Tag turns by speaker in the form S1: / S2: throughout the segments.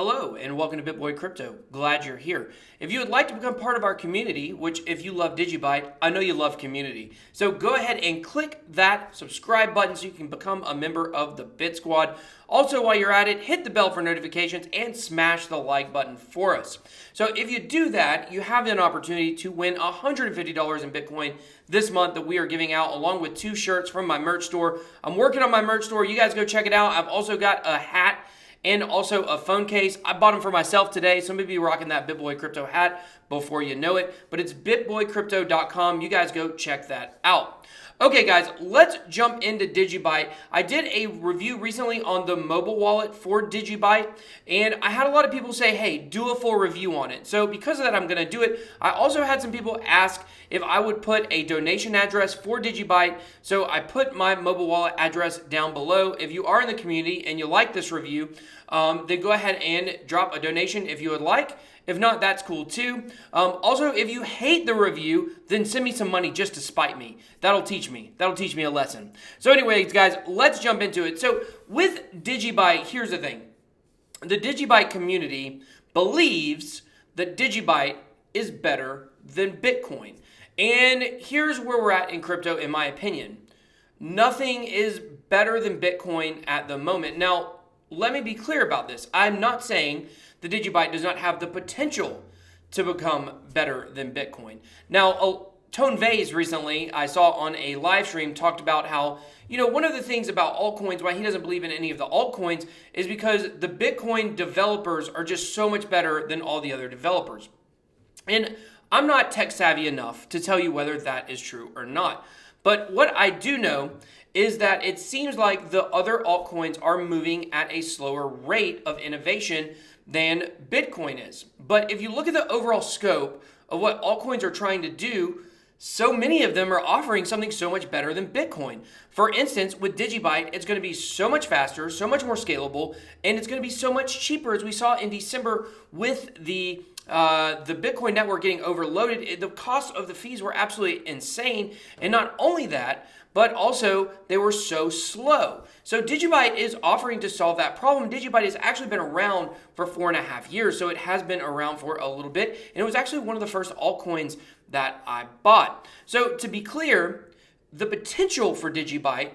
S1: Hello and welcome to BitBoy Crypto. Glad you're here. If you would like to become part of our community, which if you love DigiByte, I know you love community. So go ahead and click that subscribe button so you can become a member of the Bit Squad. Also, while you're at it, hit the bell for notifications and smash the like button for us. So if you do that, you have an opportunity to win $150 in Bitcoin this month that we are giving out, along with 2 shirts from my merch store. I'm working on my merch store. You guys go check it out. I've also got a hat and also a phone case. I bought them for myself today, so maybe you're rocking that BitBoy Crypto hat before you know it. But it's bitboycrypto.com. You guys go check that out. Okay, guys, let's jump into DigiByte. I did a review recently on the mobile wallet for DigiByte, and I had a lot of people say, hey, do a full review on it. So because of that, I'm going to do it. I also had some people ask if I would put a donation address for DigiByte, so I put my mobile wallet address down below. If you are in the community and you like this review, then go ahead and drop a donation if you would like. If not, that's cool too. Also, if you hate the review, then send me some money just to spite me. That'll teach me. That'll teach me a lesson. So anyways, guys, let's jump into it. So with DigiByte, here's the thing. The DigiByte community believes that DigiByte is better than Bitcoin. And here's where we're at in crypto, in my opinion. Nothing is better than Bitcoin at the moment. Now, let me be clear about this. I'm not saying the DigiByte does not have the potential to become better than Bitcoin. Now, Tone Vase recently, I saw on a live stream, talked about how, one of the things about altcoins, why he doesn't believe in any of the altcoins, is because the Bitcoin developers are just so much better than all the other developers. And I'm not tech savvy enough to tell you whether that is true or not. But what I do know is that it seems like the other altcoins are moving at a slower rate of innovation than Bitcoin is. But if you look at the overall scope of what altcoins are trying to do, so many of them are offering something so much better than Bitcoin. For instance, with DigiByte, it's going to be so much faster, so much more scalable, and it's going to be so much cheaper, as we saw in December with the Bitcoin network getting overloaded. The cost of the fees were absolutely insane. And not only that, but also they were so slow. So DigiByte is offering to solve that problem. DigiByte has actually been around for 4.5 years, so it has been around for a little bit. And it was actually one of the first altcoins that I bought. So to be clear, the potential for DigiByte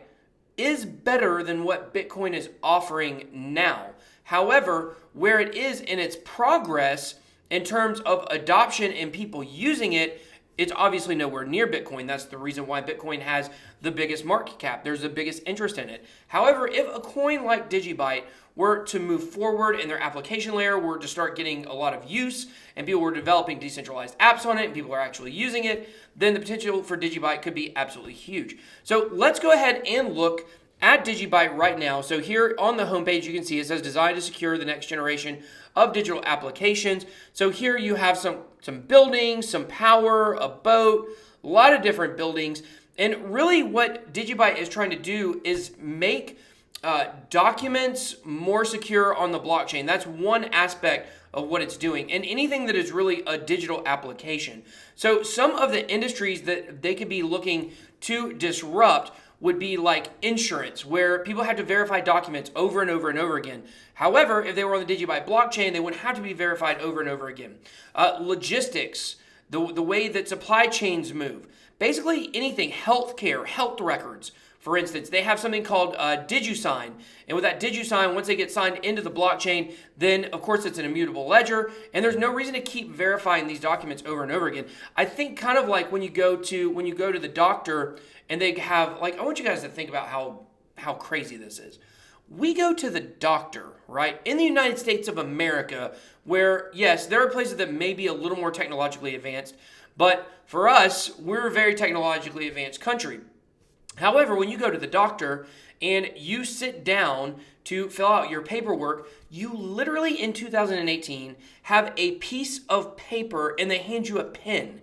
S1: is better than what Bitcoin is offering now. However, where it is in its progress in terms of adoption and people using it, it's obviously nowhere near Bitcoin. That's the reason why Bitcoin has the biggest market cap. There's the biggest interest in it. However, if a coin like DigiByte were to move forward and their application layer were to start getting a lot of use and people were developing decentralized apps on it and people are actually using it, then the potential for DigiByte could be absolutely huge. So let's go ahead and look at DigiByte right now. So here on the homepage, you can see it says designed to secure the next generation of digital applications. So here you have some buildings, some power, a boat, a lot of different buildings. And really what DigiByte is trying to do is make documents more secure on the blockchain. That's one aspect of what it's doing, and anything that is really a digital application. So some of the industries that they could be looking to disrupt would be like insurance, where people have to verify documents over and over and over again. However, if they were on the DigiByte blockchain, they wouldn't have to be verified over and over again. Logistics, the way that supply chains move. Basically anything, healthcare, health records. For instance, they have something called DigiSign. And with that DigiSign, once they get signed into the blockchain, then of course it's an immutable ledger. And there's no reason to keep verifying these documents over and over again. I think kind of like when you go to the doctor and they have, like, I want you guys to think about how crazy this is. We go to the doctor, right, in the United States of America, where, yes, there are places that may be a little more technologically advanced, but for us, we're a very technologically advanced country. However, when you go to the doctor and you sit down to fill out your paperwork, you literally in 2018 have a piece of paper and they hand you a pen.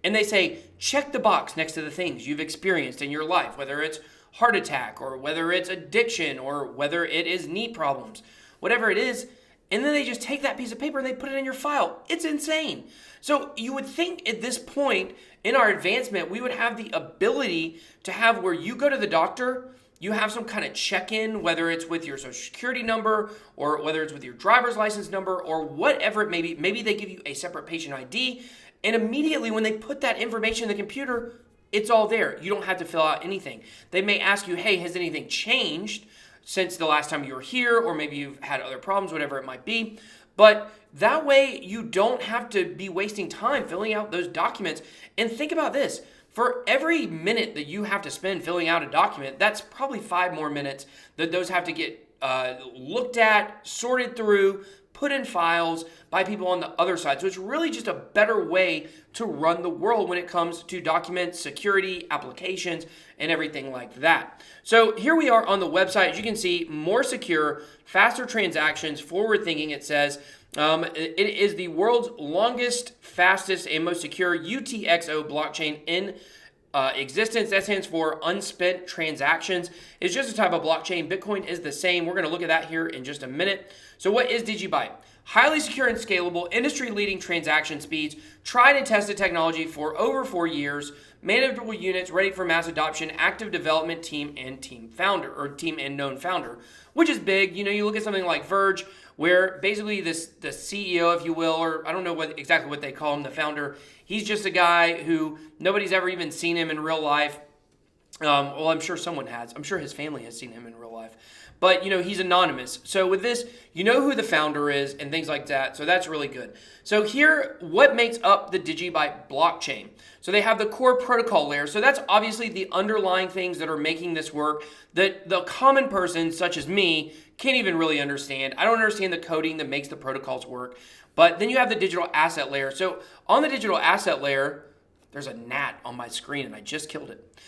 S1: And they say, check the box next to the things you've experienced in your life, whether it's heart attack or whether it's addiction or whether it is knee problems, whatever it is. And then they just take that piece of paper and they put it in your file. It's insane. So you would think at this point in our advancement, we would have the ability to have where you go to the doctor you have some kind of check-in, whether it's with your social security number or whether it's with your driver's license number or whatever it may be. Maybe they give you a separate patient ID, and immediately when they put that information in the computer, it's all there. You don't have to fill out anything. They may ask you, hey, has anything changed since the last time you were here, or maybe you've had other problems, whatever it might be. But that way you don't have to be wasting time filling out those documents. And think about this. For every minute that you have to spend filling out a document, that's probably 5 more minutes that those have to get looked at, sorted through, put in files by people on the other side. So it's really just a better way to run the world when it comes to documents, security, applications, and everything like that. So here we are on the website. As you can see, more secure, faster transactions, forward thinking, it says. It is the world's longest, fastest, and most secure UTXO blockchain in existence. That stands for unspent transactions. It's just a type of blockchain. Bitcoin is the same. We're going to look at that here in just a minute. So what is DigiByte? Highly secure and scalable, industry-leading transaction speeds, tried and tested technology for over 4 years, manageable units ready for mass adoption, active development team and known founder, which is big. You know, you look at something like Verge, where basically the CEO, if you will, or I don't know exactly what they call him, the founder, he's just a guy who nobody's ever even seen him in real life. Well, I'm sure someone has. I'm sure his family has seen him in real life. But, you know, he's anonymous. So with this, you know who the founder is and things like that. So that's really good. So here, what makes up the DigiByte blockchain? So they have the core protocol layer. So that's obviously the underlying things that are making this work that the common person, such as me, can't even really understand. I don't understand the coding that makes the protocols work. But then you have the digital asset layer. So on the digital asset layer, there's a gnat on my screen and I just killed it.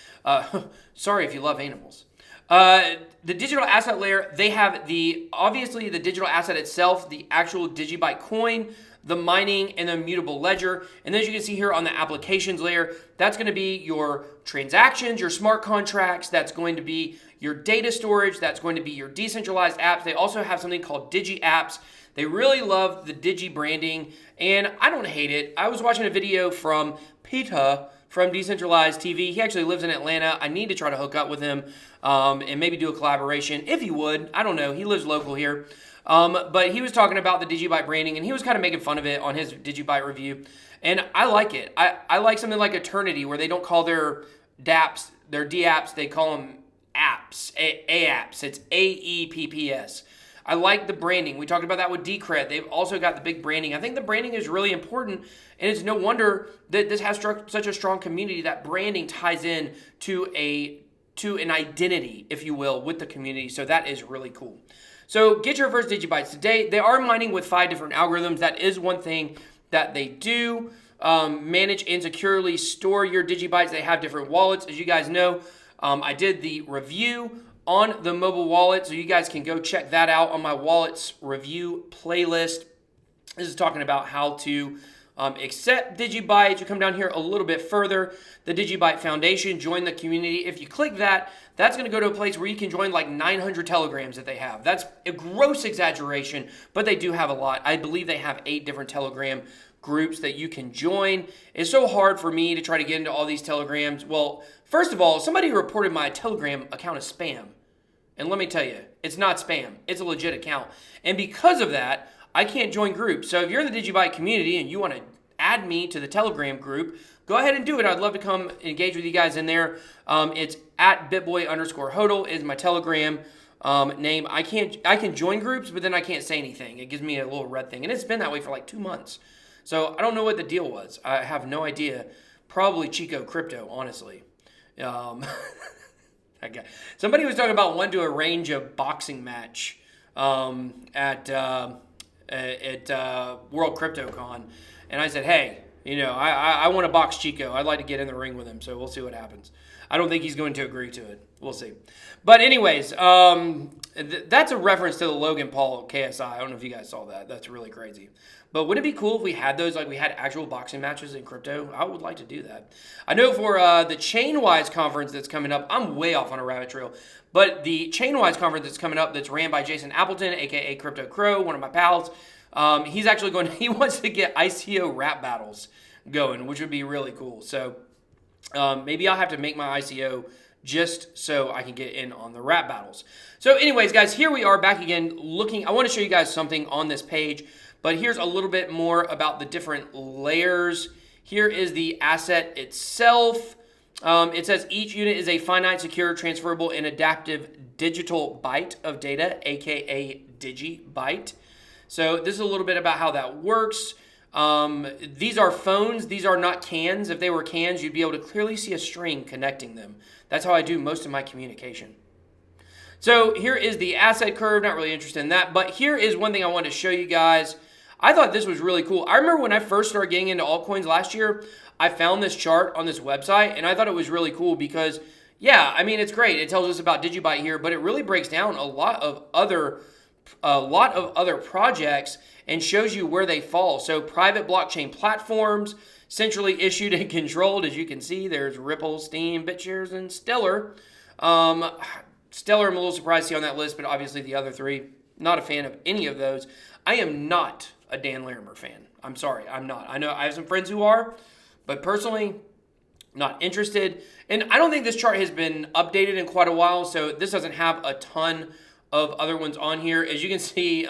S1: Sorry if you love animals. The digital asset layer, they have obviously the digital asset itself, the actual DigiByte coin, the mining, and the immutable ledger. And then as you can see here on the applications layer, that's going to be your transactions, your smart contracts, that's going to be your data storage, that's going to be your decentralized apps. They also have something called Digi apps. They really love the Digi branding, and I don't hate it. I was watching a video from Peter from Decentralized TV. He actually lives in Atlanta. I need to try to hook up with him and maybe do a collaboration, if he would. I don't know. He lives local here. But he was talking about the DigiByte branding, and he was kind of making fun of it on his DigiByte review. And I like it. I like something like Eternity, where they don't call their dApps, their dApps, they call them apps, A-apps. It's A-E-P-P-S. I like the branding. We talked about that with Decred. They've also got the big branding. I think the branding is really important, and it's no wonder that this has such a strong community. That branding ties in to an identity, if you will, with the community. So that is really cool. So get your first DigiBytes today. They are mining with 5 different algorithms. That is one thing that they do. Manage and securely store your DigiBytes. They have different wallets. As you guys know, I did the review on the mobile wallet, so you guys can go check that out on my wallets review playlist. This is talking about how to accept DigiByte. You come down here a little bit further, the DigiByte Foundation, join the community. If you click that, that's going to go to a place where you can join like 900 telegrams that they have. That's a gross exaggeration, but they do have a lot. I believe they have 8 different telegram groups that you can join. It's so hard for me to try to get into all these telegrams. Well, first of all, somebody reported my Telegram account as spam. And let me tell you, it's not spam. It's a legit account. And because of that, I can't join groups. So if you're in the DigiByte community and you want to add me to the Telegram group, go ahead and do it. I'd love to come engage with you guys in there. It's at bitboy_hodl is my Telegram name. I can join groups, but then I can't say anything. It gives me a little red thing. And it's been that way for like 2 months. So I don't know what the deal was. I have no idea. Probably Chico Crypto, honestly. Okay. Somebody was talking about wanting to arrange a boxing match at World CryptoCon, and I said, hey, you know, I want to box Chico. I'd like to get in the ring with him, so we'll see what happens. I don't think he's going to agree to it. We'll see. But anyways, that's a reference to the Logan Paul KSI. I don't know if you guys saw that. That's really crazy. But wouldn't it be cool if we had those, like we had actual boxing matches in crypto? I would like to do that. I know for the Chainwise conference that's coming up, I'm way off on a rabbit trail, but the Chainwise conference that's coming up that's ran by Jason Appleton, aka Crypto Crow, one of my pals, he's actually he wants to get ICO rap battles going, which would be really cool. So maybe I'll have to make my ICO just so I can get in on the rap battles. So anyways, guys, here we are back again looking. I want to show you guys something on this page, but here's a little bit more about the different layers. Here is the asset itself. It says each unit is a finite, secure, transferable, and adaptive digital byte of data, aka DigiByte. So this is a little bit about how that works. These are phones. These are not cans. If they were cans, you'd be able to clearly see a string connecting them. That's how I do most of my communication. So here is the asset curve. Not really interested in that, but here is one thing I wanted to show you guys. I thought this was really cool. I remember when I first started getting into altcoins last year, I found this chart on this website, and I thought it was really cool because, yeah, I mean, it's great. It tells us about DigiByte here, but it really breaks down a lot of other projects and shows you where they fall. So private blockchain platforms, centrally issued and controlled. As you can see, there's Ripple, Steem, BitShares, and Stellar. Stellar, I'm a little surprised to see on that list, but obviously the other three, not a fan of any of those. I am not a Dan Larimer fan. I'm sorry, I'm not. I know I have some friends who are, but personally, not interested. And I don't think this chart has been updated in quite a while, so this doesn't have a ton of other ones on here. As you can see,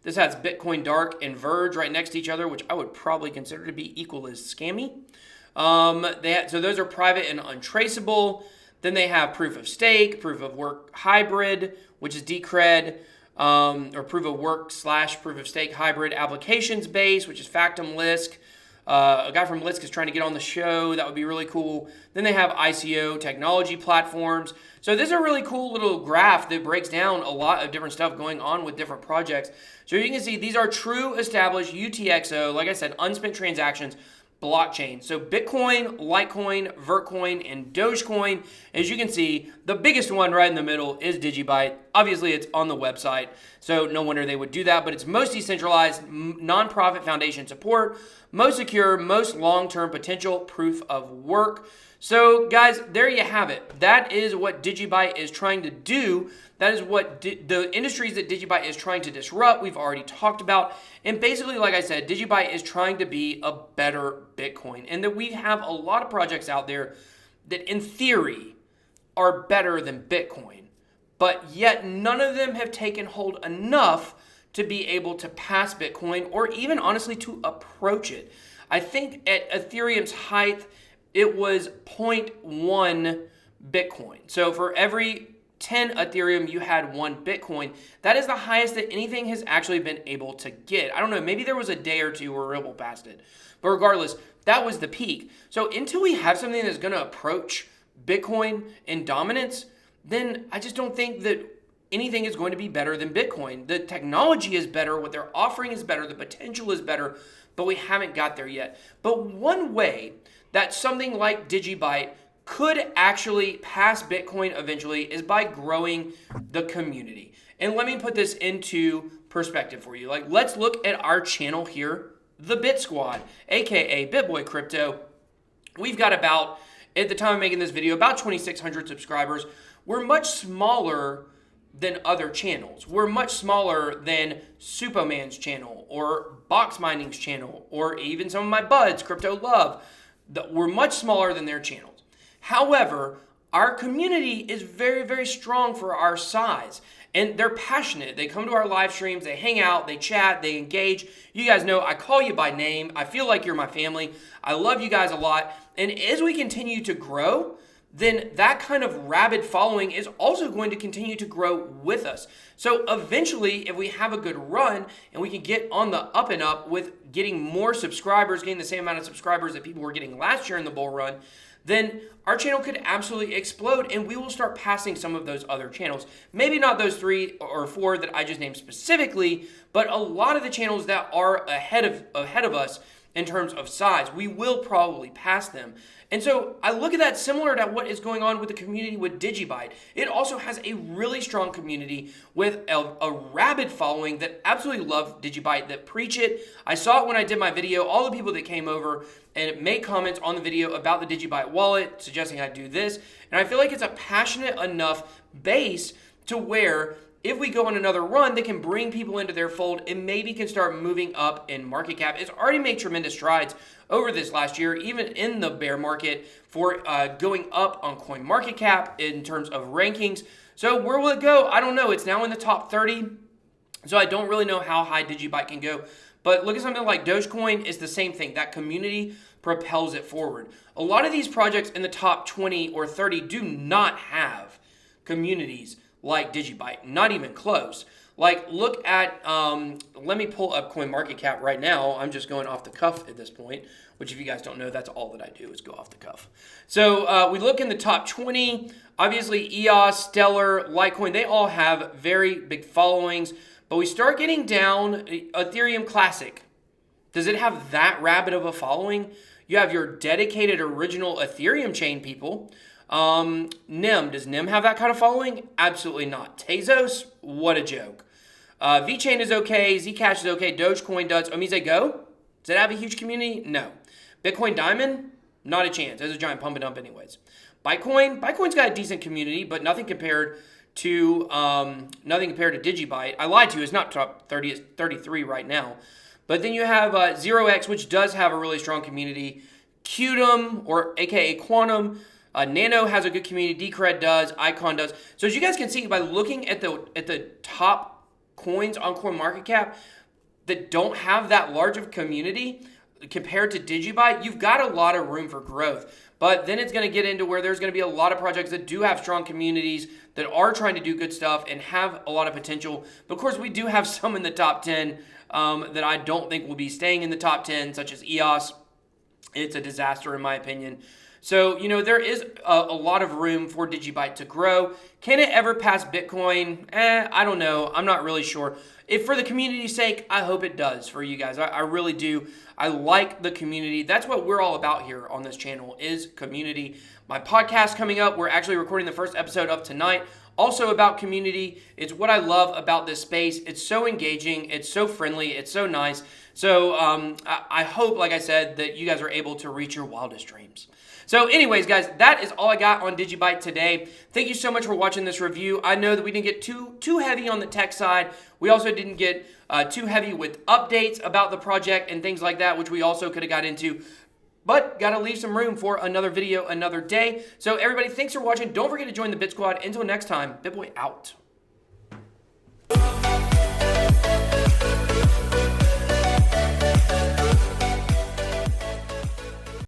S1: this has Bitcoin Dark and Verge right next to each other, which I would probably consider to be equal as scammy. So those are private and untraceable. Then they have proof of stake, proof of work hybrid, which is Decred, or proof of work / proof of stake hybrid applications base, which is Factom Lisk. A guy from Lisk is trying to get on the show. That would be really cool. Then they have ICO technology platforms. So this is a really cool little graph that breaks down a lot of different stuff going on with different projects. So you can see these are true established UTXO, like I said, unspent transactions, blockchain. So Bitcoin, Litecoin, Vertcoin, and Dogecoin. As you can see, the biggest one right in the middle is DigiByte. Obviously, it's on the website, so no wonder they would do that, but it's most decentralized, nonprofit foundation support, most secure, most long-term potential proof of work. So guys, there you have it. That is what DigiByte is trying to do. That is what the industries that DigiByte is trying to disrupt. We've already talked about. And basically, like I said, DigiByte is trying to be a better Bitcoin. And that we have a lot of projects out there that in theory are better than Bitcoin. But yet none of them have taken hold enough to be able to pass Bitcoin or even honestly to approach it. I think at Ethereum's height, it was 0.1 Bitcoin. So for every 10 Ethereum, you had 1 Bitcoin. That is the highest that anything has actually been able to get. I don't know, maybe there was a day or two where Ripple passed it. But regardless, that was the peak. So until we have something that's going to approach Bitcoin in dominance, then I just don't think that anything is going to be better than Bitcoin. The technology is better, what they're offering is better, the potential is better, but we haven't got there yet. But one way that something like DigiByte could actually pass Bitcoin eventually is by growing the community. And let me put this into perspective for you. Like, let's look at our channel here, the Bit Squad, aka BitBoy Crypto. We've got about, at the time of making this video, about 2,600 subscribers. We're much smaller than other channels. We're much smaller than Supoman's channel or Box Mining's channel or even some of my buds, Crypto Love. We're much smaller than their channels. However, our community is very, very strong for our size. And they're passionate. They come to our live streams, they hang out, they chat, they engage. You guys know I call you by name. I feel like you're my family. I love you guys a lot. And as we continue to grow, then that kind of rabid following is also going to continue to grow with us. So eventually, if we have a good run and we can get on the up and up with getting more subscribers, getting the same amount of subscribers that people were getting last year in the bull run, then our channel could absolutely explode and we will start passing some of those other channels. Maybe not those 3 or 4 that I just named specifically, but a lot of the channels that are ahead of us in terms of size, we will probably pass them. And so I look at that similar to what is going on with the community with DigiByte. It also has a really strong community with a rabid following that absolutely love DigiByte, that preach it. I saw it when I did my video. All the people that came over and made comments on the video about the DigiByte wallet, suggesting I do this. And I feel like it's a passionate enough base to where if we go on another run, they can bring people into their fold and maybe can start moving up in market cap. It's already made tremendous strides over this last year, even in the bear market, for going up on coin market cap in terms of rankings. So where will it go? I don't know. It's now in the top 30. So I don't really know how high DigiByte can go. But look at something like Dogecoin. It's the same thing. That community propels it forward. A lot of these projects in the top 20 or 30 do not have communities like DigiByte, not even close. Like, look at, let me pull up CoinMarketCap right now. I'm just going off the cuff at this point, which if you guys don't know, that's all that I do is go off the cuff. So we look in the top 20, obviously EOS, Stellar, Litecoin, they all have very big followings, but we start getting down, Ethereum Classic. Does it have that rabid of a following? You have your dedicated original Ethereum chain people. NIM, does NIM have that kind of following? Absolutely not. Tezos, what a joke. VeChain is okay, Zcash is okay, Dogecoin does. Omise Go, does it have a huge community? No. Bitcoin Diamond, not a chance. There's a giant pump and dump anyways. Bitcoin's got a decent community, but nothing compared to DigiByte. I lied to you, it's not top 30, it's 33 right now. But then you have 0x, which does have a really strong community. Qtum, or aka Quantum, Nano has a good community. Decred does. Icon does. So as you guys can see by looking at the top coins on CoinMarketCap that don't have that large of a community compared to DigiByte, you've got a lot of room for growth. But then it's going to get into where there's going to be a lot of projects that do have strong communities that are trying to do good stuff and have a lot of potential. But of course, we do have some in the top 10 that I don't think will be staying in the top 10, such as EOS. It's a disaster in my opinion. So, there is a lot of room for DigiByte to grow. Can it ever pass Bitcoin? I don't know. I'm not really sure. If for the community's sake, I hope it does for you guys. I really do. I like the community. That's what we're all about here on this channel is community. My podcast coming up, we're actually recording the first episode of tonight. Also about community. It's what I love about this space. It's so engaging. It's so friendly. It's so nice. So I hope, like I said, that you guys are able to reach your wildest dreams. So anyways, guys, that is all I got on DigiByte today. Thank you so much for watching this review. I know that we didn't get too heavy on the tech side. We also didn't get too heavy with updates about the project and things like that, which we also could have got into. But got to leave some room for another video another day. So everybody, thanks for watching. Don't forget to join the Bit Squad. Until next time, BitBoy out.